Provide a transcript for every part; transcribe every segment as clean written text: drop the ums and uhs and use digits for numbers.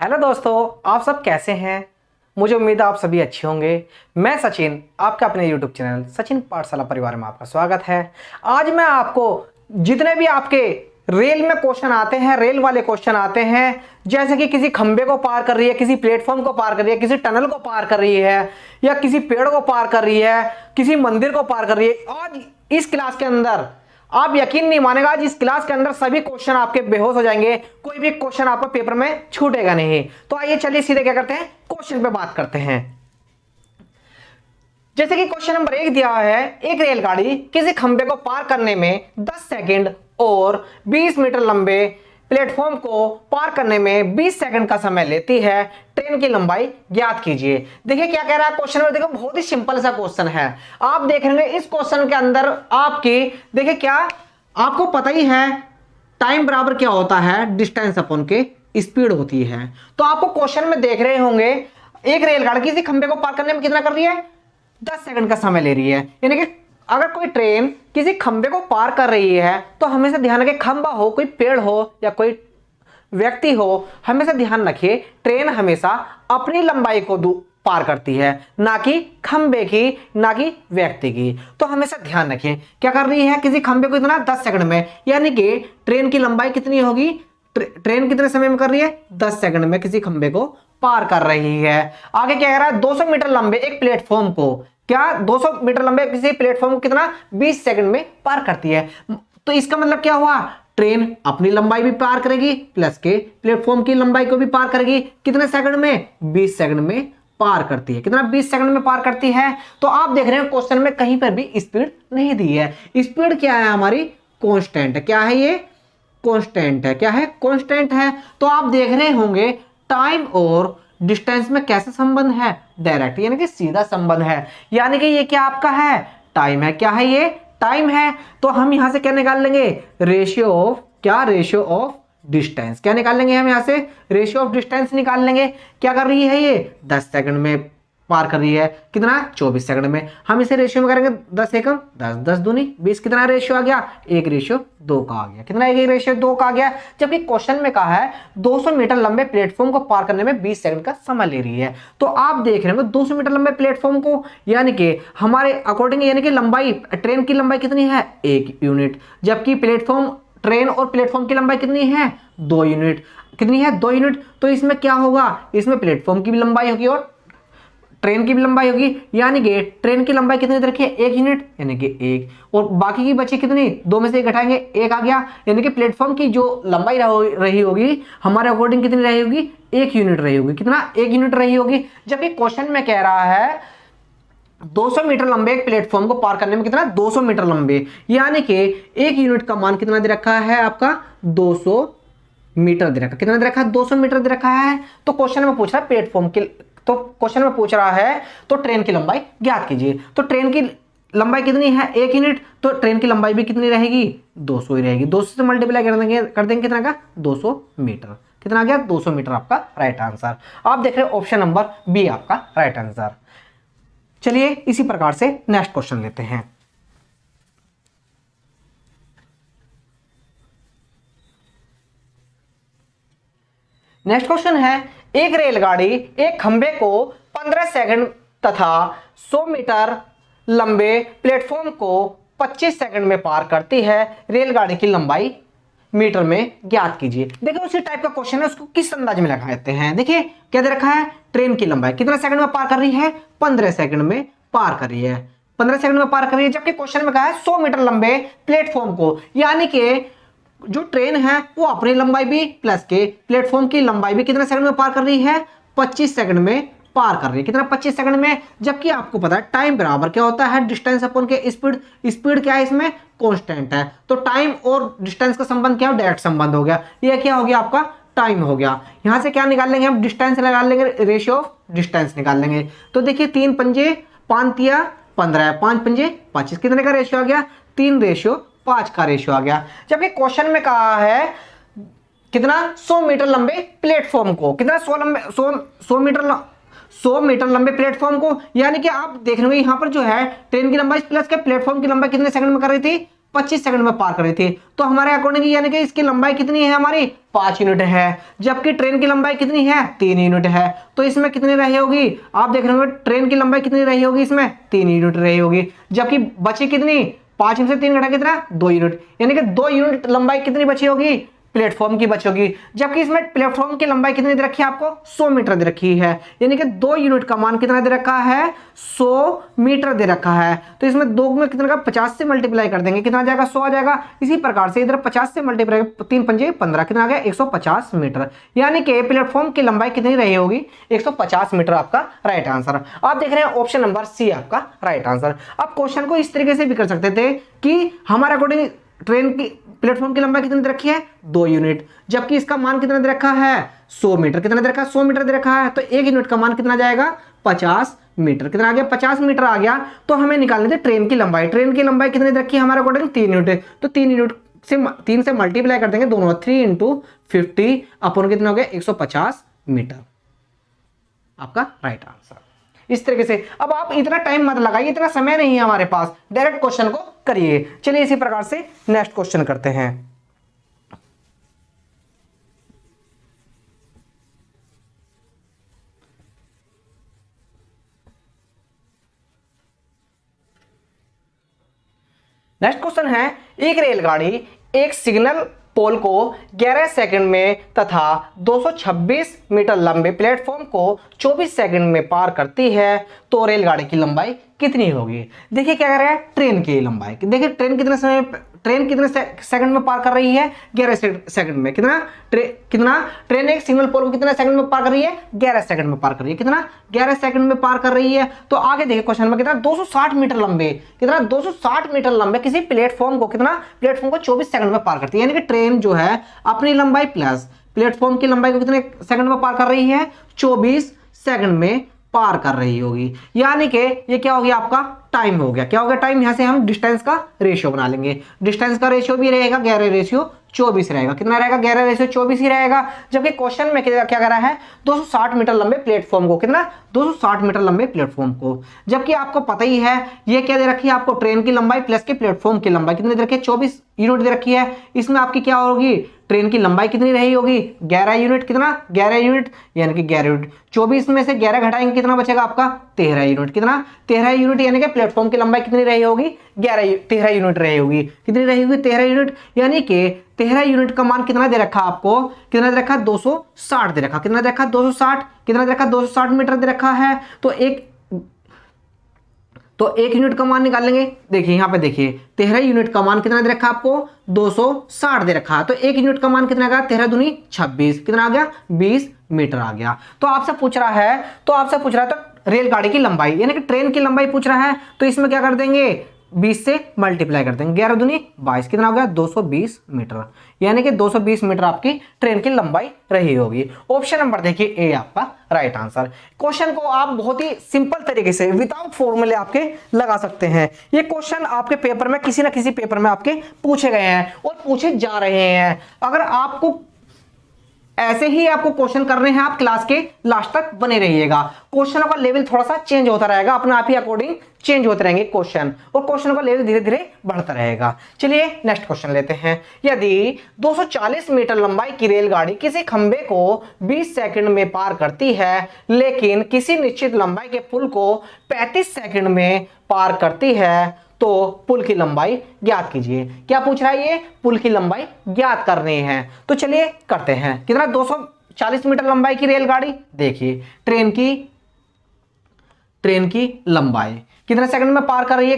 Hello दोस्तों, आप सब कैसे हैं। मुझे उम्मीद है आप सभी अच्छे होंगे। मैं सचिन, आपका अपने यूट्यूब चैनल सचिन पाठशाला परिवार में आपका स्वागत है। आज मैं आपको जितने भी आपके रेल में क्वेश्चन आते हैं, रेल वाले क्वेश्चन आते हैं, जैसे कि किसी खंबे को पार कर रही है, किसी प्लेटफॉर्म को पार कर रही है, किसी टनल को पार कर रही है, या किसी पेड़ को पार कर रही है, किसी मंदिर को पार कर रही है। आज इस क्लास के अंदर आप यकीन नहीं मानेगा, आज इस क्लास के अंदर सभी क्वेश्चन आपके बेहोश हो जाएंगे। कोई भी क्वेश्चन आपको पेपर में छूटेगा नहीं। तो आइए चलिए सीधे क्या करते हैं, क्वेश्चन पे बात करते हैं। जैसे कि क्वेश्चन नंबर 1 दिया है, एक रेलगाड़ी किसी खंबे को पार करने में 10 सेकंड और 20 मीटर लंबे प्लेटफॉर्म को पार करने में 20 सेकंड का समय लेती है। ट्रेन की लंबाई ज्ञात कीजिए। देखिए क्या कह रहा है क्वेश्चन में, देखो बहुत ही सिंपल सा क्वेश्चन है। आप देख रहे हैं इस क्वेश्चन के अंदर आपकी, देखिए क्या आपको पता ही है, टाइम बराबर क्या होता है, डिस्टेंस अपॉन के स्पीड होती है। तो आपको क्वेश्चन में देख रहे होंगे, एक रेलगाड़ी किसी खंबे को पार करने में कितना कर रही है, 10 सेकंड का समय ले रही है। यानी कि अगर कोई ट्रेन किसी खंबे को पार कर रही है तो हमेशा ध्यान रखें, खंबा हो, कोई पेड़ हो या कोई व्यक्ति हो, हमेशा ध्यान रखिए ट्रेन हमेशा अपनी लंबाई को पार करती है, ना कि खंबे की, ना कि व्यक्ति की। तो हमेशा ध्यान रखिए क्या कर रही है, किसी खंबे को इतना 10 सेकंड में, यानी कि ट्रेन की लंबाई कितनी होगी, ट्रेन कितने समय में कर रही है, 10 सेकंड में किसी खंबे को पार कर रही है। आगे क्या कह रहा है, 200 मीटर लंबे एक प्लेटफॉर्म को, क्या 200 मीटर लंबे किसी प्लेटफॉर्म को कितना, 20 सेकंड में पार करती है। तो इसका मतलब क्या हुआ, ट्रेन अपनी लंबाई भी पार करेगी प्लस के प्लेटफॉर्म की लंबाई को भी पार करेगी। कितने सेकंड में, 20 सेकंड में पार करती है। कितना, 20 सेकंड में पार करती है। तो आप देख रहे हैं क्वेश्चन में कहीं पर भी स्पीड नहीं दी है। स्पीड क्या है हमारी, कांस्टेंट है। क्या है ये, कांस्टेंट है। क्या है, कांस्टेंट है। तो आप देख रहे होंगे टाइम और डिस्टेंस में कैसा संबंध है, डायरेक्ट यानी कि सीधा संबंध है। यानी कि ये क्या आपका है, टाइम है। क्या है ये, टाइम है। तो हम यहां से क्या निकाल लेंगे, रेशियो ऑफ, क्या, रेशियो ऑफ डिस्टेंस। क्या निकाल लेंगे हम यहां से, रेशियो ऑफ डिस्टेंस निकाल लेंगे। क्या कर रही है ये, 10 सेकंड में पार कर रही है। कितना, 24 सेकंड में। हम इसे रेशियो में करेंगे, 10 एकम 10, 10 दूनी 20। कितना रेशियो आ गया, 1:2 का आ गया। कितना, 1:2 का आ गया। जबकि क्वेश्चन में कहा है 200 मीटर लंबे प्लेटफॉर्म को पार करने में 20 सेकंड का समय ले रही है। तो आप देख रहे हो 200 मीटर लंबे प्लेटफॉर्म को, यानी कि हमारे अकॉर्डिंग, यानी कि लंबाई, ट्रेन की लंबाई कितनी है, 1 यूनिट। जबकि प्लेटफॉर्म, ट्रेन और प्लेटफॉर्म की लंबाई कितनी है, 2 यूनिट। कितनी है, 2 यूनिट। तो इसमें क्या होगा, इसमें प्लेटफॉर्म की भी लंबाई होगी और ट्रेन की भी लंबाई होगी। यानी कि ट्रेन की लंबाई कितनी दे रखी है, 1 यूनिट, यानी कि 1, और बाकी की बची कितनी, 2 में से 1 घटाएंगे, 1 आ गया। यानी कि प्लेटफॉर्म की जो लंबाई रही होगी हमारे अकॉर्डिंग कितनी रही होगी, 1 यूनिट रही होगी। कितना, 1 यूनिट रही होगी। जबकि क्वेश्चन में कह रहा है 200 मीटर लंबे एक प्लेटफॉर्म को पार करने में कितना, 200 मीटर लंबे, यानी कि 1 यूनिट का मान कितना दे रखा है आपका, 200 मीटर दे रखा। कितना दे रखा है, 200 मीटर दे रखा है। तो क्वेश्चन में पूछ रहा है प्लेटफॉर्म की, तो क्वेश्चन में पूछ रहा है तो ट्रेन की लंबाई ज्ञात कीजिए। तो ट्रेन की लंबाई कितनी है, 1 यूनिट। तो ट्रेन की लंबाई भी कितनी रहेगी, 200 ही रहेगी। 200 से मल्टीप्लाई कर देंगे कितना का, 200 मीटर। कितना आ गया, 200 मीटर आपका राइट आंसर। आप देख रहे हो ऑप्शन नंबर बी आपका राइट आंसर। चलिए इसी प्रकार से नेक्स्ट क्वेश्चन लेते हैं। नेक्स्ट क्वेश्चन है, एक रेलगाड़ी एक खंबे को 15 सेकंड तथा 100 मीटर लंबे प्लेटफॉर्म को 25 सेकंड में पार करती है। रेलगाड़ी की लंबाई मीटर में ज्ञात कीजिए। देखिए उसी टाइप का क्वेश्चन है, उसको किस अंदाज में लगाते हैं। देखिए क्या दे रखा है, ट्रेन की लंबाई कितना सेकंड में पार कर रही है, 15 सेकंड में पार कर रही है। 15 सेकंड में पार कर रही है। जबकि क्वेश्चन में कहा है 100 मीटर लंबे प्लेटफॉर्म को, यानी कि जो ट्रेन है वो अपनी लंबाई भी प्लस के प्लेटफॉर्म की लंबाई भी कितने सेकंड में पार कर रही है, 25 सेकंड में पार कर रही है। कितना, 25 सेकंड में। जबकि आपको पता है टाइम बराबर क्या होता है, डिस्टेंस अपॉन के स्पीड। स्पीड क्या है इसमें, कांस्टेंट है। तो टाइम और डिस्टेंस का संबंध क्या हो, डायरेक्ट संबंध हो गया। ये क्या हो गया आपका, टाइम हो गया। यहां से क्या निकाल लेंगे हम, डिस्टेंस निकाल लेंगे, रेशियो ऑफ डिस्टेंस निकाल लेंगे। तो देखिए 3 पंजे 5 तिया 15, 5 पंजे 25, कितने का रेशियो आ गया, 3:5 का रेशियो आ गया। जबकि क्वेश्चन में कहा है कितना, 100 मीटर लंबे प्लेटफॉर्म को, कितना, 100 मीटर लंबे प्लेटफॉर्म को। यानी कि आप देख रहे हो यहां पर जो है ट्रेन की लंबाई प्लस के प्लेटफॉर्म की लंबाई कितने सेकंड में कर रही थी, 25 सेकंड में पार कर रही थी, तो हमारे अकॉर्डिंग यानी कि इसकी लंबाई कितनी है हमारी 5 यूनिट है, जबकि ट्रेन की लंबाई कितनी है 3 यूनिट है। तो इसमें कितनी रही होगी, आप देख रहे होंगे ट्रेन की लंबाई कितनी रही होगी, इसमें 3 यूनिट रही होगी, जबकि बची कितनी 5 में से 3 घटा कितना 2 यूनिट, यानी कि 2 यूनिट लंबाई कितनी बची होगी प्लेटफॉर्म की बची होगी। जबकि इसमें प्लेटफॉर्म की लंबाई कितनी दे रखी है आपको 100 मीटर दे रखी है, यानी कि 2 यूनिट का मान कितना दे रखा है 100 मीटर दे रखा है। तो इसमें 2 में कितना का 50 से मल्टीप्लाई कर देंगे, कितना आ जाएगा 100 आ जाएगा। इसी प्रकार से इधर 50 से मल्टीप्लाई 3 पंजे 15, कितना आ गया 150 मीटर, यानी कि प्लेटफॉर्म की लंबाई कितनी रही होगी 150 मीटर आपका राइट आंसर। आप देख रहे हैं ऑप्शन नंबर सी आपका राइट आंसर। अब क्वेश्चन को इस तरीके से भी कर सकते थे कि हमारे अकॉर्डिंग ट्रेन की प्लेटफॉर्म की लंबाई कितनी दे रखी है 2 यूनिट, जबकि इसका मान कितना दे रखा है 100 मीटर, कितना दे रखा है 100 मीटर दे रखा है, तो 1 यूनिट का मान कितना जाएगा 50 मीटर, कितना आ गया 50 मीटर आ गया। तो हमें निकालनी थी ट्रेन की लंबाई, ट्रेन की लंबाई कितनी दे रखी है हमारे अकॉर्डिंग 3 यूनिट, तो 3 यूनिट से 3 से मल्टीप्लाई कर देंगे दोनों, 3 × 50 अपन कितना हो गया 150 मीटर, आपका राइट आंसर। इस तरीके से अब आप इतना टाइम मत लगाइए, इतना समय नहीं है हमारे पास, डायरेक्ट क्वेश्चन को करिए। चलिए इसी प्रकार से नेक्स्ट क्वेश्चन करते हैं। नेक्स्ट क्वेश्चन है, एक रेलगाड़ी एक सिग्नल पोल को 11 सेकंड में तथा 226 मीटर लंबे प्लेटफॉर्म को 24 सेकंड में पार करती है, तो रेलगाड़ी की लंबाई कितनी होगी। देखिए क्या कर रहा है ट्रेन की लंबाई, देखिए ट्रेन कितने समय ट्रेन कितने सेकंड में पार कर रही है 11 सेकंड में, कितना ट्रेन एक सिग्नल पोल को कितने सेकंड में पार कर रही है 11 सेकंड में पार कर रही है, कितना 11 सेकंड में पार कर रही है। तो आगे देखिए क्वेश्चन में कितना 260 मीटर लंबे, कितना 260 मीटर लंबे किसी प्लेटफॉर्म को 24 सेकंड में पार करती है, यानी कि ट्रेन जो है अपनी लंबाई प्लस प्लेटफॉर्म की लंबाई को कितने सेकंड में पार कर रही है 24 सेकंड में पार कर रही होगी, यानी कि ये क्या हो गया आपका टाइम हो गया। क्या हो गया टाइम, यहां से हम डिस्टेंस का रेशियो बना लेंगे, डिस्टेंस का रेशियो भी रहेगा 11:24 रहेगा, कितना रहेगा 11:24 ही रहेगा। जबकि क्वेश्चन में क्या कर रहा है 260 मीटर लंबे प्लेटफॉर्म को, कितना 260 मीटर लंबे प्लेटफॉर्म को, जबकि आपको पता ही है ये क्या दे रखी है आपको ट्रेन की लंबाई प्लस के प्लेटफॉर्म की लंबाई कितनी दे रखी है 24 यूनिट दे रखी है। इसमें आपकी क्या होगी ट्रेन की लंबाई कितनी रही होगी 11 यूनिट, कितना 11 यूनिट, यानी कि 11 यूनिट 24 में से 11 घटाएंगे कितना बचेगा आपका 13 यूनिट, कितना 13 यूनिट, यानी कि प्लेटफॉर्म की लंबाई कितनी रही होगी 13 यूनिट रही होगी, कितनी रही होगी 13 यूनिट, यानी कि 13 यूनिट का मान कितना दे रखा आपको, कितना दे रखा 260 दे रखा, कितना दे रखा 260, कितना दे रखा 260 मीटर दे रखा है। तो एक यूनिट का मान निकाल लेंगे, देखिए यहां पे देखिए 13 यूनिट का मान कितना दे रखा आपको 260 दे रखा है, तो एक यूनिट का मान कितना आ गया 13 दूनी 26, कितना आ गया 20 मीटर आ गया। तो आपसे पूछ रहा है तो रेलगाड़ी की लंबाई यानी कि ट्रेन की लंबाई पूछ रहा है, तो इसमें क्या कर देंगे 20 से मल्टीप्लाई कर देंगे, 11 दूनी 22, कितना हो गया 220 मीटर, यानी कि 220 मीटर आपकी ट्रेन की लंबाई रही होगी। ऑप्शन नंबर देखिए ए आपका राइट आंसर। क्वेश्चन को आप बहुत ही सिंपल तरीके से विदाउट फॉर्मूले आपके लगा सकते हैं। ये क्वेश्चन आपके पेपर में किसी ना किसी पेपर में आपके पूछे गए हैं और पूछे जा रहे हैं। अगर आपको ऐसे ही आपको क्वेश्चन करने हैं, आप क्लास के लास्ट तक बने रहिएगा। क्वेश्चनों का लेवल थोड़ा सा चेंज होता रहेगा, अपने आप ही अकॉर्डिंग चेंज होते रहेंगे क्वेश्चन, और क्वेश्चनों का लेवल धीरे धीरे बढ़ता रहेगा। चलिए नेक्स्ट क्वेश्चन लेते हैं। यदि 240 मीटर लंबाई की रेलगाड़ी किसी खंबे को 20 सेकंड में पार करती है, लेकिन किसी निश्चित लंबाई के पुल को 35 सेकंड में पार करती है, तो पुल की लंबाई ज्ञात कीजिए। क्या पूछ रहा है ये पुल की लंबाई ज्ञात करनी है, तो चलिए करते हैं। कितना 240 मीटर लंबाई की रेलगाड़ी, देखिए ट्रेन की लंबाई कितने सेकंड में पार कर रही है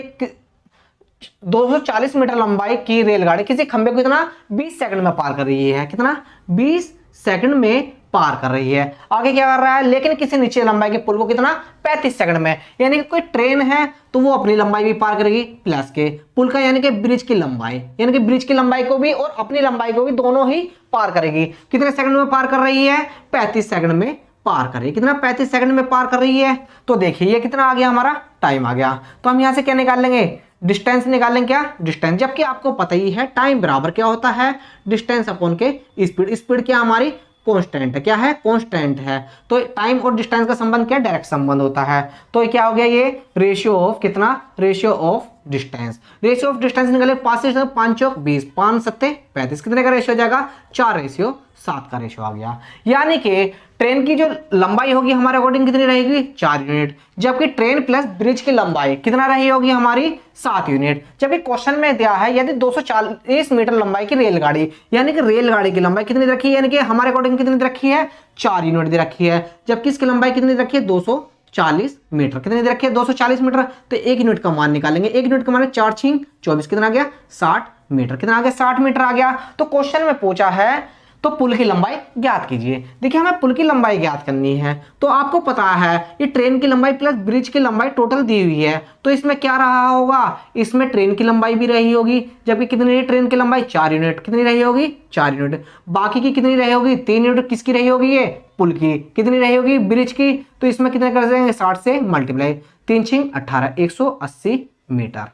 240 मीटर लंबाई की रेलगाड़ी किसी खंबे को कितना 20 सेकंड में पार कर रही है, कितना 20 सेकंड में पार कर रही है। आगे क्या कर रहा है, लेकिन किसी निश्चित लंबाई के पुल को कितना 35 सेकंड में, यानी कि कोई ट्रेन है तो वो अपनी लंबाई भी पार करेगी प्लस के पुल का यानी कि ब्रिज की लंबाई, यानी कि ब्रिज की लंबाई को भी और अपनी लंबाई को भी दोनों ही पार करेगी। कितने सेकंड में पार कर रही है 35 सेकंड में पार कर रही है, कितना 35 सेकंड में पार कर रही है। तो देखिए ये कितना आ गया हमारा टाइम आ गया, तो हम यहां से क्या निकाल लेंगे डिस्टेंस निकालेंगे, क्या डिस्टेंस, जबकि आपको पता ही है टाइम बराबर क्या होता है डिस्टेंस अपॉन के स्पीड। स्पीड क्या हमारी कांस्टेंट है। क्या है? कांस्टेंट है। तो टाइम और डिस्टेंस का संबंध क्या? डायरेक्ट संबंध होता है। तो क्या हो गया? ये रेशियो ऑफ कितना? Ratio of distance. Ratio of distance निकले 5 से 5 चौक 20, 5 सत्ते 35, कितने का रेशियो हो जाएगा? 4:7 का रेशियो आ गया। यानी कि ट्रेन की जो लंबाई होगी हमारे अकॉर्डिंग कितनी रहेगी? 4 यूनिट, जबकि ट्रेन प्लस ब्रिज की लंबाई कितना रही होगी हमारी? 7 यूनिट। जबकि क्वेश्चन में दिया है यदि 240 मीटर लंबाई की रेलगाड़ी, यानी कि रेलगाड़ी की लंबाई कितनी रखी है? यानी कि हमारे अकॉर्डिंग कितनी रखी है? 4 यूनिट दे रखी है। जबकि इसकी लंबाई कितनी रखी है? 240 मीटर। कितनी दे रखी है? 240 मीटर। तो 1 यूनिट का मान निकालेंगे। 1 यूनिट का मान 4 × 24, कितना आ गया? 60 मीटर। कितना आ गया? 60 मीटर आ गया। तो क्वेश्चन में पूछा है तो पुल की लंबाई ज्ञात कीजिए। देखिए हमें पुल की लंबाई ज्ञात करनी है, तो आपको पता है ये ट्रेन की लंबाई प्लस ब्रिज की लंबाई टोटल दी हुई है, तो इसमें क्या रहा होगा? इसमें ट्रेन की लंबाई भी रही होगी, जबकि कितनी रही ट्रेन की लंबाई? 4 यूनिट। कितनी रही होगी? 4 यूनिट। बाकी की कितनी रही होगी? 3 यूनिट। किसकी रही होगी? ये पुल की। कितनी रही होगी? ब्रिज की। तो इसमें कितने कर देंगे? 60 से मल्टीप्लाई, 3 × 18, 180 मीटर।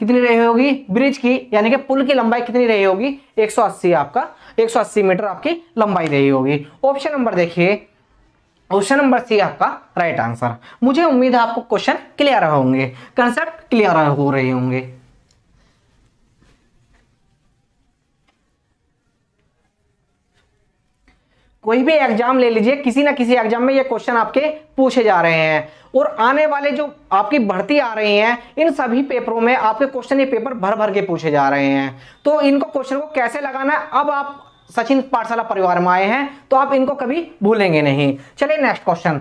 कितनी रही होगी? ब्रिज की, यानी कि पुल की लंबाई कितनी रही होगी? 180। आपका 180 मीटर आपकी लंबाई रही होगी। ऑप्शन नंबर देखिए, ऑप्शन नंबर सी आपका राइट आंसर। मुझे उम्मीद है आपको क्वेश्चन क्लियर होंगे, कंसेप्ट क्लियर हो रहे होंगे। कोई भी एग्जाम ले लीजिए, किसी ना किसी एग्जाम में ये क्वेश्चन आपके पूछे जा रहे हैं, और आने वाले जो आपकी भर्ती आ रही हैं इन सभी पेपरों में आपके क्वेश्चन ये पेपर भर भर के पूछे जा रहे हैं। तो इनको क्वेश्चन को कैसे लगाना है, अब आप सचिन पाठशाला परिवार में आए हैं तो आप इनको कभी भूलेंगे नहीं। चलिए नेक्स्ट क्वेश्चन।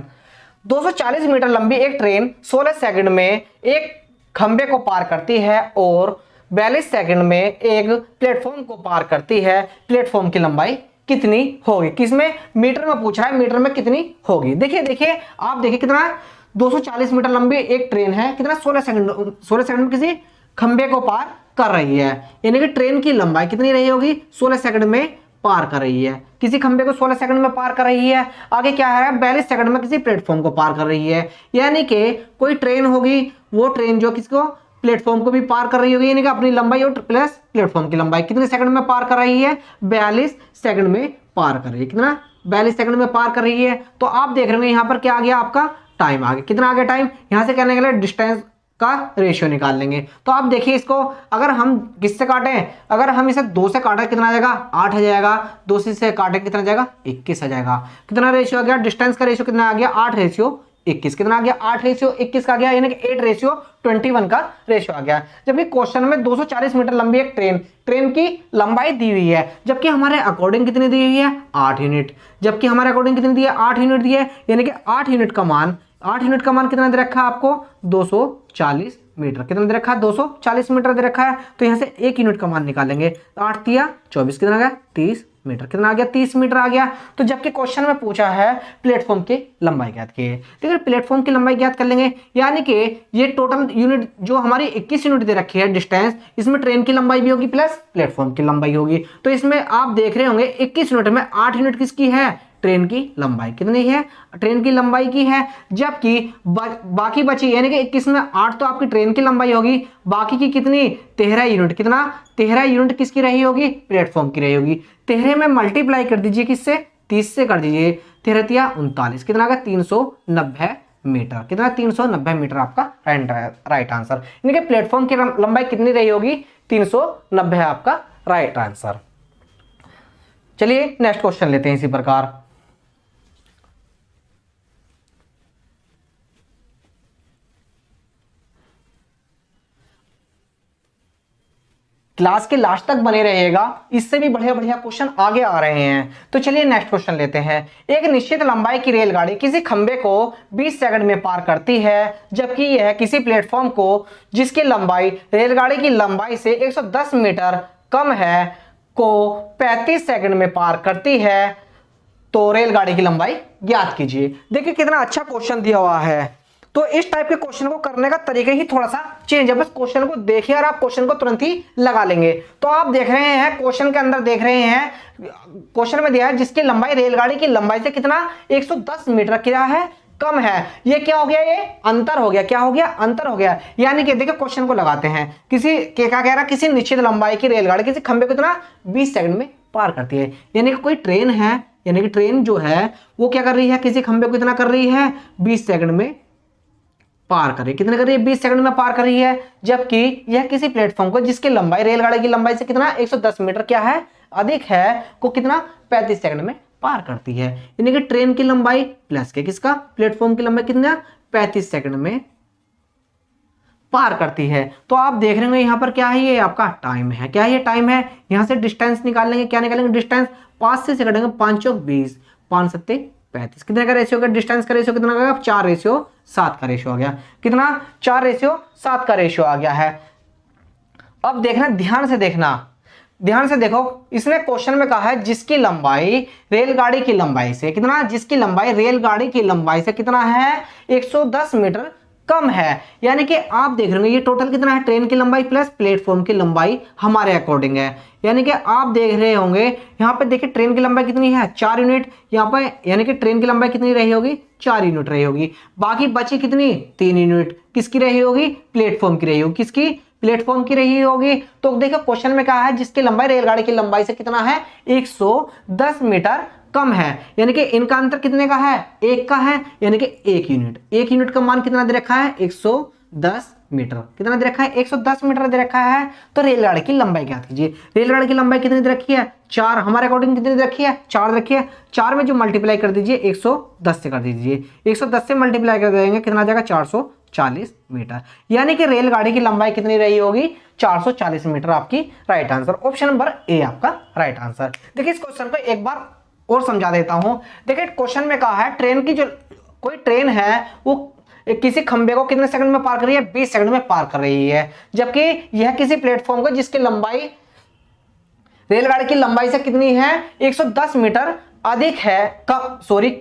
240 मीटर लंबी एक ट्रेन 16 सेकंड में एक खंबे को पार करती है और 42 सेकंड में एक प्लेटफॉर्म को पार करती है। प्लेटफॉर्म की लंबाई कितनी होगी? किसमें? मीटर में पूछ रहा है, मीटर में कितनी होगी। देखिए देखिए आप देखिए कितना 240 मीटर लंबी एक ट्रेन है, कितना 16 सेकंड में किसी खंबे को पार कर रही है। यानी कि ट्रेन की लंबाई कितनी रही होगी? 16 सेकंड में पार कर रही है, किसी खंबे को 16 सेकंड में पार कर रही है। आगे क्या है? 42 सेकंड में किसी प्लेटफॉर्म को पार कर रही है। यानी कि कोई ट्रेन होगी, वो ट्रेन जो किसको? प्लेटफॉर्म को भी पार कर रही होगी, यानी कि अपनी लंबाई और प्लस प्लेटफॉर्म की लंबाई कितने सेकंड में पार कर रही है? 42 सेकंड में पार कर रही है। कितना? 42 सेकंड में पार कर रही है। तो आप देख रहे होंगे यहाँ पर क्या आ गया? आपका टाइम आ गया। कितना आ गया टाइम? यहां से करने के लिए डिस्टेंस का रेशियो निकाल लेंगे। तो आप देखिए इसको, अगर हम किससे काटें? अगर हम इसे 2 से काटें कितना आ जाएगा? 8 आ जाएगा। 2 से काटें कितना जाएगा? 21 आ जाएगा। कितना रेशियो आ गया? डिस्टेंस का रेशियो कितना आ गया? 8:21। कितना आ गया? 8:21 का आ गया, यानी कि 8:21 का रेशियो आ गया। जबकि क्वेश्चन में 240 मीटर लंबी एक ट्रेन की लंबाई दी हुई है, जबकि हमारे अकॉर्डिंग कितनी दी हुई है? 8 यूनिट। जबकि हमारे अकॉर्डिंग कितनी दी है? 8 यूनिट दी है। यानी कि 8 यूनिट का मान कितना दे रखा है आपको? 240 मीटर। कितना दे रखा है? 240 मीटर दे रखा है। तो यहां से 1 यूनिट का मान निकालेंगे। 8 × 24 कितना आ गया? 30 मीटर। कितना आ गया? 30 मीटर आ गया। तो जबकि क्वेश्चन में पूछा है प्लेटफॉर्म की लंबाई ज्ञात कीजिए, देखिए प्लेटफॉर्म की लंबाई ज्ञात कर लेंगे। यानी कि ये टोटल यूनिट जो हमारी 21 यूनिट दे रखी है डिस्टेंस, इसमें ट्रेन की लंबाई भी होगी प्लस प्लेटफॉर्म की लंबाई होगी। तो इसमें आप देख रहे होंगे 21 यूनिट में 8 यूनिट किसकी है? ट्रेन की लंबाई। कितनी है? ट्रेन की लंबाई की है। जबकि बाकी बची, यानी कि 21 में 8 तो आपकी ट्रेन की लंबाई होगी, बाकी की कितनी? 13 यूनिट। कितना? 13 यूनिट किसकी रही होगी? प्लेटफॉर्म की रही होगी। 13 में मल्टीप्लाई कर दीजिए, किससे? 30 से कर दीजिए। 13 × 39 कितना आ गया? 390 मीटर। कितना? 390 मीटर आपका राइट आंसर। यानी कि प्लेटफॉर्म की लंबाई कितनी रही होगी? 390 आपका राइट आंसर। चलिए नेक्स्ट क्वेश्चन लेते हैं इसी प्रकार। क्लास के लास्ट तक बने रहिएगा, इससे भी बढ़िया बढ़िया क्वेश्चन आगे आ रहे हैं। तो चलिए नेक्स्ट क्वेश्चन लेते हैं। एक निश्चित लंबाई की रेलगाड़ी किसी खंबे को 20 सेकंड में पार करती है, जबकि यह किसी प्लेटफॉर्म को जिसकी लंबाई रेलगाड़ी की लंबाई से 110 मीटर कम है को 35 सेकंड में पार करती है। तो रेलगाड़ी की लंबाई ज्ञात कीजिए। देखिए कितना अच्छा क्वेश्चन दिया हुआ है। तो इस टाइप के क्वेश्चन को करने का तरीका ही थोड़ा सा चेंज है। बस क्वेश्चन को देखिए और आप क्वेश्चन को तुरंत ही लगा लेंगे। तो आप देख रहे हैं क्वेश्चन के अंदर, देख रहे हैं क्वेश्चन में दिया है जिसकी लंबाई रेलगाड़ी की लंबाई से कितना? 110 मीटर क्या है? कम है। ये क्या हो गया? ये अंतर हो गया। क्या हो गया? अंतर हो गया। यानी कि देखिए क्वेश्चन को लगाते हैं। क्या कह रहा है? किसी निश्चित लंबाई की रेलगाड़ी किसी खंबे को कितना? 20 सेकंड में पार करती है। यानी कि कोई ट्रेन है, यानी कि ट्रेन जो है वो क्या कर रही है, किसी खंबे को कितना कर रही है, 20 सेकंड में पार कर रही है। कितने कर रही है, 20 सेकंड में पार कर रही है। जबकि यह किसी प्लेटफॉर्म को जिसकी लंबाई रेलगाड़ी की लंबाई से कितना 110 मीटर क्या है, अधिक है, को कितना 35 सेकंड में पार करती है। यानी कि ट्रेन की लंबाई प्लस के किसका, प्लेटफॉर्म की लंबाई कितना 35 सेकंड में पार करती है। तो आप देख रहे होंगे यहां पर क्या है, ये आपका टाइम है। क्या ये टाइम है, यहां से डिस्टेंस निकाल लेंगे। क्या निकालेंगे, डिस्टेंस 5 से कटेंगे, 5 चौक 20, 5 सत्ते 35। कितने का रेशियो, डिस्टेंस का रेशियो कितना होगा, 4:7 का रेशियो आ गया। कितना, 4:7 का रेशियो आ गया है। अब देखना, ध्यान से देखना, ध्यान से देखो, इसने क्वेश्चन में कहा है जिसकी लंबाई रेलगाड़ी की लंबाई से कितना, जिसकी लंबाई रेलगाड़ी की लंबाई से कितना है, 110 मीटर कम है। यानी कि आप देख रहे हो ये टोटल कितना है, ट्रेन की लंबाई प्लस प्लेटफॉर्म की लंबाई हमारे अकॉर्डिंग है। यानी कि आप देख रहे होंगे यहां पे देखिए ट्रेन की लंबाई कितनी है, 4 यूनिट यहां पे, यानी कि ट्रेन की लंबाई कितनी रही होगी, 4 यूनिट रही होगी। बाकी बची कितनी, 3 यूनिट किसकी रही होगी, प्लेटफॉर्म की रही होगी। किसकी, प्लेटफॉर्म की रही होगी। तो देखो क्वेश्चन में कहा है जिसकी लंबाई रेलगाड़ी की लंबाई से कितना है, 110 मीटर कम है। यानी कि इनका अंतर कितने का है, 1 का है, यानी कि 1 यूनिट। 1 यूनिट का मान कितना दे रखा है, 110 मीटर। कितना दे रखा है, 110 मीटर दे रखा है। तो रेलगाड़ी की लंबाई ज्ञात कीजिए। रेलगाड़ी की लंबाई कितनी दे रखी है, 4, हमारे अकॉर्डिंग कितनी दे रखी है, 4 रखी है। 4 में जो मल्टीप्लाई कर दीजिए 110 से कर दीजिए, 110 से मल्टीप्लाई कर देंगे कितना आ जाएगा, 440 मीटर। यानी कि रेलगाड़ी की लंबाई कितनी रही होगी, 440 मीटर। आपकी right answer option number A आपका राइट आंसर। देखिए इस क्वेश्चन को एक बार और समझा देता हूं। देखिए क्वेश्चन में कहा है ट्रेन की जो कोई ट्रेन है वो किसी खंबे को कितने सेकंड में पार कर रही है, 20 सेकंड में पार कर रही है। जबकि यह किसी प्लेटफॉर्म को जिसकी लंबाई रेलगाड़ी की लंबाई से कितनी है, 110 मीटर अधिक है,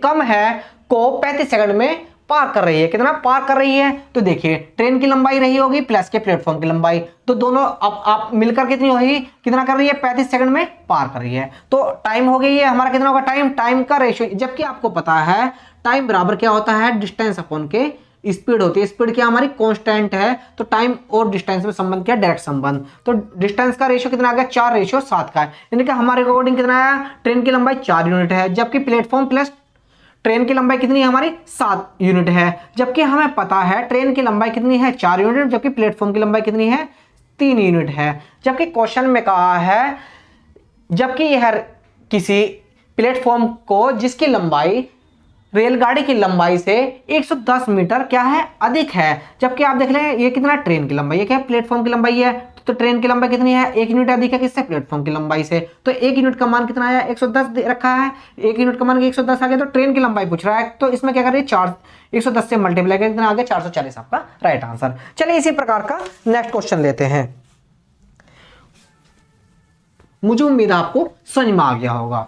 कम है, को 35 सेकंड में पार कर रही है। कितना पार कर रही है, तो देखिए ट्रेन की लंबाई रही होगी प्लस के प्लेटफॉर्म की लंबाई, तो दोनों अब आप मिलकर कितनी होगी, कितना कर रही है, 35 सेकंड में पार कर रही है। तो टाइम हो गई है हमारा, कितना होगा टाइम, टाइम का रेशियो, जबकि आपको पता है टाइम बराबर क्या होता है, डिस्टेंस अपॉन के स्पीड होती है। स्पीड क्या हमारी कांस्टेंट है, तो टाइम और डिस्टेंस में संबंध क्या, डायरेक्ट संबंध। तो डिस्टेंस का रेशियो कितना आ गया, 4:7 का है। यानी कि हमारे अकॉर्डिंग कितना आया, ट्रेन की लंबाई 4 यूनिट है, जबकि प्लेटफॉर्म प्लस ट्रेन की लंबाई कितनी है हमारी, 7 यूनिट है। जबकि हमें पता है ट्रेन की लंबाई कितनी है, 4 यूनिट, जबकि प्लेटफॉर्म की लंबाई कितनी है, 3 यूनिट है। जबकि क्वेश्चन में कहा है जबकि यह किसी प्लेटफॉर्म को जिसकी लंबाई रेलगाड़ी की लंबाई से 110 मीटर क्या है, अधिक है। जबकि आप देख लें ये कितना, ट्रेन की लंबाई, ये क्या है, प्लेटफॉर्म की लंबाई है। तो ट्रेन की लंबाई कितनी है, 1 यूनिट अधिक है किससे, प्लेटफॉर्म की लंबाई से। तो 1 यूनिट का मान कितना आया, 110 दे रखा है। 1 यूनिट का मान 110 आ गया, तो ट्रेन की लंबाई पूछ रहा है, तो इसमें क्या कर रही है, 110 से मल्टीप्लाई कर कितना आ गया, 440 आपका राइट आंसर। चलिए इसी प्रकार का नेक्स्ट क्वेश्चन लेते हैं। मुझे उम्मीद है आपको समझ में आ गया होगा।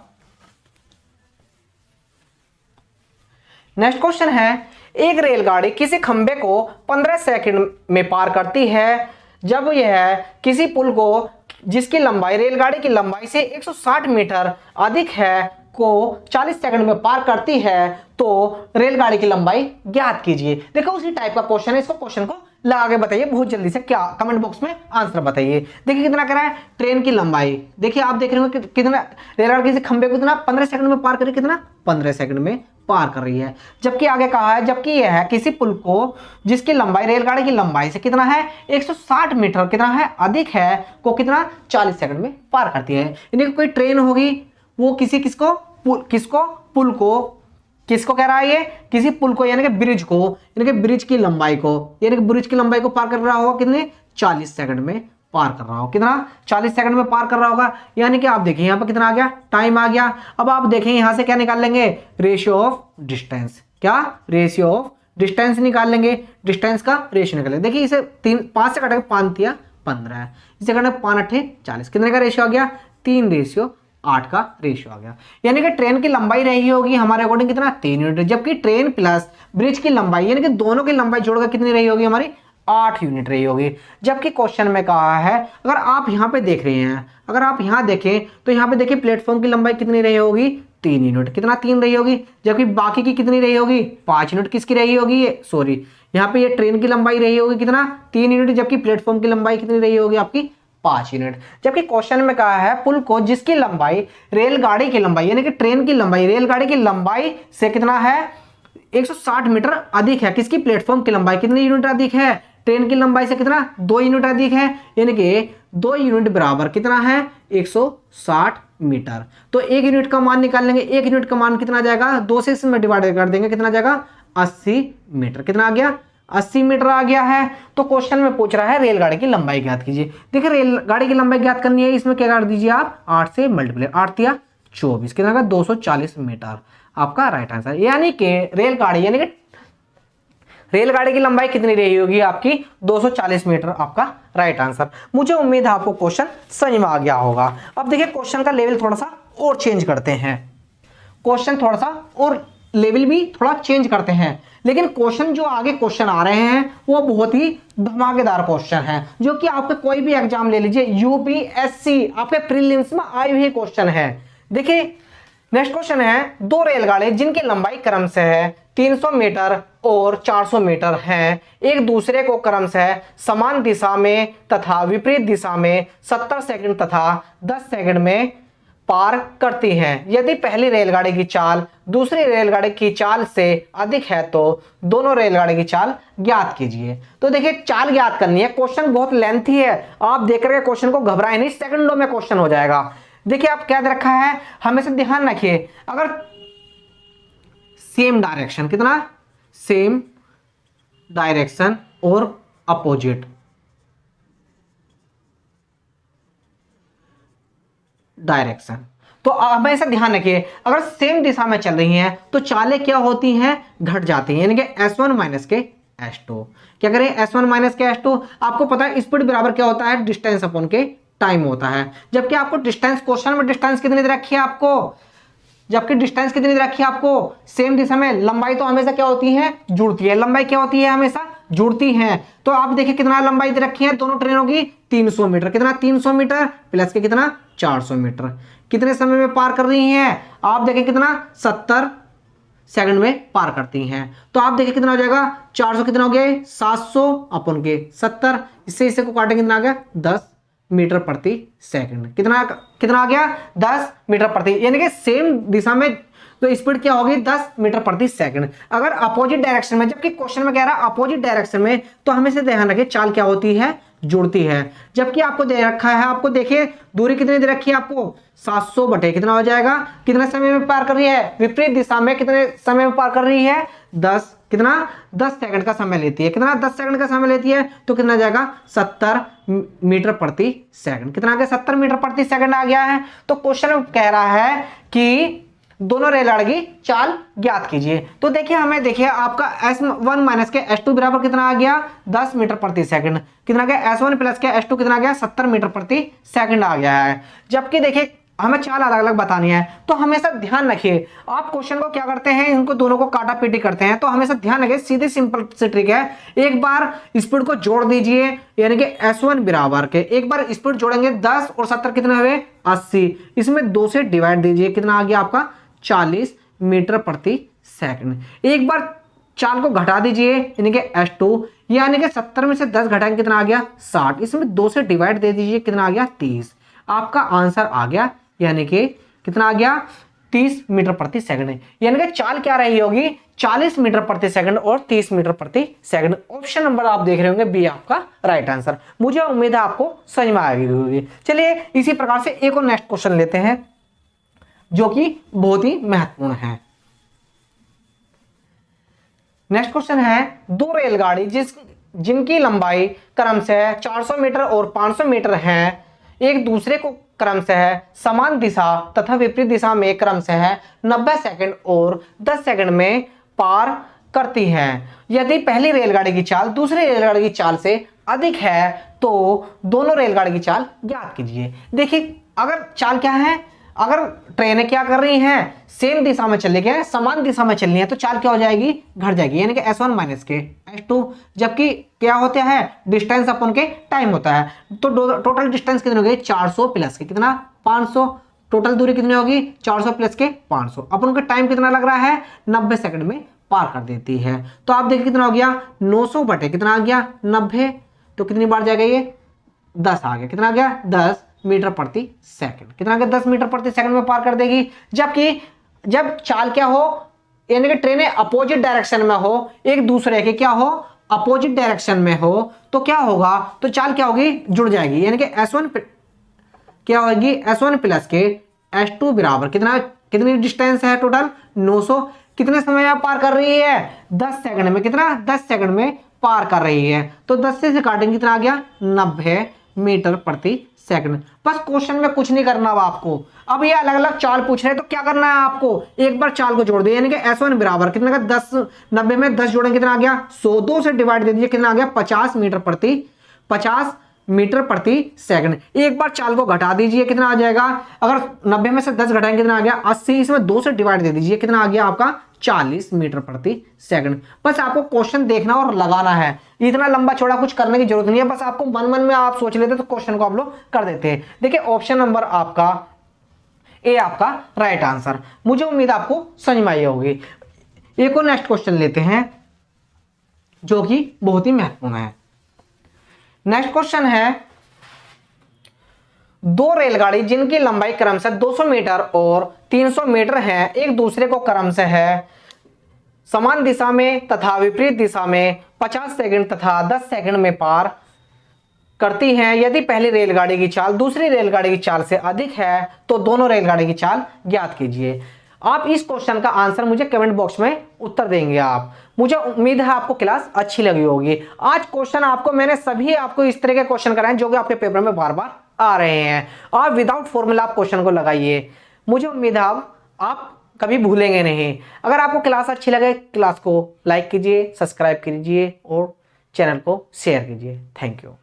नेक्स्ट क्वेश्चन है, एक रेलगाड़ी किसी खंबे को 15 सेकंड में पार करती है जब यह किसी पुल को जिसकी लंबाई रेलगाड़ी की लंबाई से 160 मीटर अधिक है को 40 सेकंड में पार करती है, तो रेलगाड़ी की लंबाई ज्ञात कीजिए। देखो उसी टाइप का क्वेश्चन है, इसको क्वेश्चन को लगा के बताइए बहुत जल्दी से, क्या कमेंट बॉक्स में आंसर बताइए। देखिए कितना कह रहा है, ट्रेन की लंबाई, देखिए आप देख रहे हो कि कितना रेलगाड़ी किसी खंबे को कितना 15 सेकंड में पार करी, कितना 15 सेकंड में पार कर रही है। जबकि आगे कहा है जबकि यह है किसी पुल को जिसकी लंबाई रेलगाड़ी की लंबाई से कितना है, 160 मीटर कितना है, अधिक है, को कितना 40 सेकंड में पार करती है। यानी कि कोई ट्रेन होगी वो किसको पुल को किसको कह रहा है, ये किसी पुल को यानी कि ब्रिज को, यानी कि ब्रिज की लंबाई को, यानी कि ब्रिज की लंबाई को पार कर रहा होगा कितने, 40 सेकंड में पार कर रहा होगा। कितना 40 सेकंड में पार कर रहा होगा। यानी कि आप देखिए यहां पर कितना आ गया, टाइम आ गया। अब आप देखें यहां से क्या निकाल लेंगे, रेशियो ऑफ डिस्टेंस, क्या रेशियो ऑफ डिस्टेंस निकाल लेंगे, डिस्टेंस का रेशियो निकाल लेंगे। देखिए इसे 5 से कटेगा 5 तिया 15 है, इसे कटेगा 5 8 40, कितने का रेशियो आ गया, 3:8 का रेशियो आ गया। यानी कि ट्रेन की लंबाई रही होगी हमारे अकॉर्डिंग कितना, 3 यूनिट, जबकि ट्रेन प्लस ब्रिज की लंबाई यानी कि दोनों की लंबाई जोड़कर कितनी रही होगी हमारी, 8 यूनिट रही होगी। जबकि क्वेश्चन में कहा है, अगर आप यहां पे देख रहे हैं, अगर आप यहां देखें तो यहां पे देखिए प्लेटफॉर्म की लंबाई कितनी रही होगी, 3 यूनिट, कितना 3 रही होगी। जबकि बाकी की कितनी रही होगी, 5 यूनिट किसकी रही होगी, यहाँ पे ये ट्रेन की लंबाई रही होगी कितना, 3 यूनिट, जबकि प्लेटफॉर्म की लंबाई कितनी रही होगी आपकी 5 यूनिट। जबकि क्वेश्चन में कहा है पुल को जिसकी लंबाई रेलगाड़ी की लंबाई यानी कि ट्रेन की लंबाई रेलगाड़ी की लंबाई से कितना है 160 मीटर अधिक है, किसकी प्लेटफॉर्म की लंबाई कितनी यूनिट अधिक है, ट्रेन की लंबाई से कितना 2 यूनिट अधिक है, यानी कि 2 यूनिट बराबर कितना है 160 मीटर। तो 1 यूनिट का मान निकाल लेंगे, 1 यूनिट का मान कितना आ जाएगा 2 से इसमें डिवाइड कर देंगे, कितना आ जाएगा 80 मीटर। कितना आ गया 80 मीटर आ गया है। तो क्वेश्चन में पूछ रहा है रेलगाड़ी की लंबाई ज्ञात कीजिए। देखिए रेलगाड़ी की लंबाई ज्ञात करनी है, इसमें क्या कर दीजिए आप 8 से मल्टीप्लाई, 8 या 24 कितना का 240 मीटर आपका राइट आंसर। यानी कि रेलगाड़ी की लंबाई कितनी रही होगी आपकी 240 मीटर आपका राइट आंसर। मुझे उम्मीद है आपको क्वेश्चन समझ में आ गया होगा। अब देखिए क्वेश्चन का लेवल थोड़ा सा और चेंज करते हैं, क्वेश्चन थोड़ा सा और लेवल भी थोड़ा चेंज करते हैं, लेकिन क्वेश्चन जो आगे क्वेश्चन आ रहे हैं वो बहुत ही धमाकेदार क्वेश्चन है, जो कि आपके कोई भी एग्जाम ले लीजिए यूपीएससी आपके प्रीलिम्स में आए हुए क्वेश्चन है। देखिए नेक्स्ट क्वेश्चन है, दो रेलगाड़ी जिनकी लंबाई क्रमशः है 300 मीटर और 400 मीटर हैं, एक दूसरे को क्रमशः समान दिशा में तथा विपरीत दिशा में 70 सेकंड तथा 10 सेकंड में पार करती हैं। यदि पहली रेलगाड़ी की चाल दूसरी रेलगाड़ी की चाल से अधिक है तो दोनों रेलगाड़ी की चाल ज्ञात कीजिए। तो देखिए चाल ज्ञात करनी है, क्वेश्चन बहुत लेंथी है, आप देख करके क्वेश्चन को घबराए नहीं, सेकंडों में क्वेश्चन हो जाएगा। देखिए आप क्या दे रखा है, हमेशा ध्यान रखिए, अगर सेम डायरेक्शन कितना सेम डायरेक्शन और अपोजिट डायरेक्शन, तो हमेशा ध्यान रखिए अगर सेम दिशा में चल रही हैं तो चालें क्या होती हैं घट जाती हैं, यानी कि S1 माइनस के S2। क्या करें S1 माइनस के S2, आपको पता है स्पीड बराबर क्या होता है डिस्टेंस अपॉन के टाइम होता है। जबकि आपको डिस्टेंस क्वेश्चन में डिस्टेंस कितनी दे रखी है आपको, जबकि डिस्टेंस कितनी दे रखी है आपको सेम दिशा में, लंबाई तो हमेशा क्या होती है जुड़ती है, लंबाई क्या होती है हमेशा जुड़ती है। तो आप देखिए कितना लंबाई दे रखी है दोनों ट्रेनों की 300 मीटर, कितना 300 मीटर प्लस के कितना 400 मीटर, कितने समय में पार कर रही हैं आप देखिए कितना 70 सेकंड में पार करती हैं। तो आप देखिए कितना हो जाएगा 400 कितना हो गया 700 अपन के 70, इससे इसे को काटेंगे कितना आ गया 10 मीटर प्रति सेकंड, कितना कितना आ गया 10 मीटर प्रति, यानी कि सेम दिशा में तो स्पीड क्या होगी 10 मीटर प्रति सेकंड। अगर अपोजिट डायरेक्शन में, जबकि क्वेश्चन में कह रहा है अपोजिट डायरेक्शन में, तो हमेशा ध्यान रखिए चाल क्या होती है जुड़ती है। जबकि आपको दे रखा है, आपको देखिए दूरी कितनी दे रखी है आपको 700 बटे कितना हो जाएगा, कितने समय में पार कर रही है विपरीत दिशा में, कितने समय में पार कर रही है 10 कितना 10 सेकंड का समय लेती है, कितना 10 सेकंड का समय लेती है, तो कितना जाएगा 70 मीटर प्रति सेकंड, कितना आ गया 70 मीटर प्रति सेकंड आ गया है। तो क्वेश्चन कह रहा है कि दोनों रेलगाड़ी की चाल ज्ञात कीजिए। तो देखिए हमें देखिए आपका S1 माइनस के S2 बराबर कितना आ गया 10 मीटर प्रति सेकंड, कितना आ गया S1 प्लस के S2 कितना आ गया 70 मीटर प्रति सेकंड आ गया है। जबकि देखिए हमें चाल अलग अलग बतानी है, तो हमेशा ध्यान रखिए आप क्वेश्चन को क्या करते हैं इनको दोनों को काटा पीटी करते हैं, तो हमेशा ध्यान रखिए सीधी सिंपल सी ट्रिक है, एक बार स्पीड को जोड़ दीजिए यानी कि S1 बराबर के एक बार स्पीड जोड़ेंगे 10 और 70 कितने हुए 80, इसमें 2 से डिवाइड दीजिए कितना आ गया आपका 40 मीटर प्रति सेकंड। एक बार चाल को घटा दीजिए यानी कि S2, यानी कि 70 में से 10 घटाएंगे कितना आ गया 60, इसमें 2 से डिवाइड दे दीजिए कितना आ गया 30, आपका आंसर आ गया यानी कि कितना आ गया 30 मीटर प्रति सेकंड। यानी कि चाल क्या रही होगी 40 मीटर प्रति सेकंड और 30 मीटर प्रति सेकंड। ऑप्शन नंबर आप देख रहे होंगे बी आपका राइट आंसर। मुझे उम्मीद है आपको समझ में आ गई होगी। चलिए इसी प्रकार से एक और नेक्स्ट क्वेश्चन लेते हैं जो कि बहुत ही महत्वपूर्ण है। नेक्स्ट क्वेश्चन है, दो रेलगाड़ी जिनकी लंबाई क्रमशः 400 मीटर और 500 मीटर है, एक दूसरे को क्रमशः समान दिशा तथा विपरीत दिशा में क्रमशः 90 सेकंड और 10 सेकंड में पार करती हैं। यदि पहली रेलगाड़ी की चाल दूसरी रेलगाड़ी की चाल से अधिक है तो दोनों रेलगाड़ी की चाल ज्ञात कीजिए। देखिए अगर चाल क्या है, अगर ट्रेनें क्या कर रही हैं सेम दिशा में चल रही है, समान दिशा में चलनी है, तो चाल क्या हो जाएगी घट जाएगी, यानी कि S1 माइनस के S2। जबकि क्या होता है डिस्टेंस अपन के टाइम होता है, तो टोटल डिस्टेंस कितनी होगी 400 प्लस के कितना 500, टोटल दूरी कितनी होगी 400 प्लस के 500, अपन का टाइम कितना लग रहा है 90 सेकंड में पार कर देती है। तो आप देखिए कितना हो गया 900 बटे कितना आ गया 90, तो कितनी बार जाएगा ये 10 आ गया, कितना आ गया 10 मीटर प्रति सेकंड, कितना आ गया 10 मीटर प्रति सेकंड में पार कर देगी। जबकि जब चाल क्या हो, यानी कि ट्रेनें अपोजिट डायरेक्शन में हो, एक दूसरे के क्या हो अपोजिट डायरेक्शन में हो, तो क्या होगा, तो चाल क्या होगी जुड़ जाएगी, यानी कि S1 क्या होगी S1 प्लस के S2 बराबर कितना, कितनी डिस्टेंस है टोटल 900, कितने समय में पार कर रही है 10 सेकंड में, कितना 10 सेकंड में पार कर रही है। तो 10 से काटेंगे कितना आ गया 90 मीटर प्रति सेकंड। बस क्वेश्चन में कुछ नहीं करना अब आपको, अब ये अलग अलग चाल पूछ रहे हैं तो क्या करना है आपको, एक बार चाल को जोड़ दिया, यानी कि S1 बराबर कितना का 10, 90 में 10 जोड़ेंगे कितना आ गया 100, 2 से डिवाइड दे दीजिए कितना आ गया 50 मीटर प्रति सेकंड। एक बार चाल को घटा दीजिए कितना आ जाएगा, अगर 90 में से 10 घटाएंगे कितना आ गया 80, इसमें 2 से डिवाइड दे दीजिए कितना आ गया आपका 40 मीटर प्रति सेकंड। बस आपको क्वेश्चन देखना और लगाना है, इतना लंबा चौड़ा कुछ करने की जरूरत नहीं है, बस आपको मन मन में आप सोच लेते तो क्वेश्चन को आप लोग कर देते हैं। देखिए ऑप्शन नंबर आपका ए आपका राइट आंसर, मुझे उम्मीद आपको समझ में आई होगी। एक और नेक्स्ट क्वेश्चन लेते हैं जो कि बहुत ही महत्वपूर्ण है। नेक्स्ट क्वेश्चन है, दो रेलगाड़ी जिनकी लंबाई क्रमशः 200 मीटर और 300 मीटर है, एक दूसरे को क्रमशः है समान दिशा में तथा विपरीत दिशा में 50 सेकंड तथा 10 सेकंड में पार करती हैं। यदि पहली रेलगाड़ी की चाल दूसरी रेलगाड़ी की चाल से अधिक है तो दोनों रेलगाड़ी की चाल ज्ञात कीजिए। आप इस क्वेश्चन का आंसर मुझे कमेंट बॉक्स में उत्तर देंगे आप। मुझे उम्मीद है आपको क्लास अच्छी लगी होगी। आज क्वेश्चन आपको मैंने सभी आपको इस तरह के क्वेश्चन कराए जो कि आपके पेपर में बार बार आ रहे हैं। आप विदाउट फॉर्मूला आप क्वेश्चन को लगाइए, मुझे उम्मीद है आप कभी भूलेंगे नहीं। अगर आपको क्लास अच्छी लगे क्लास को लाइक कीजिए, सब्सक्राइब कीजिए और चैनल को शेयर कीजिए। Thank you.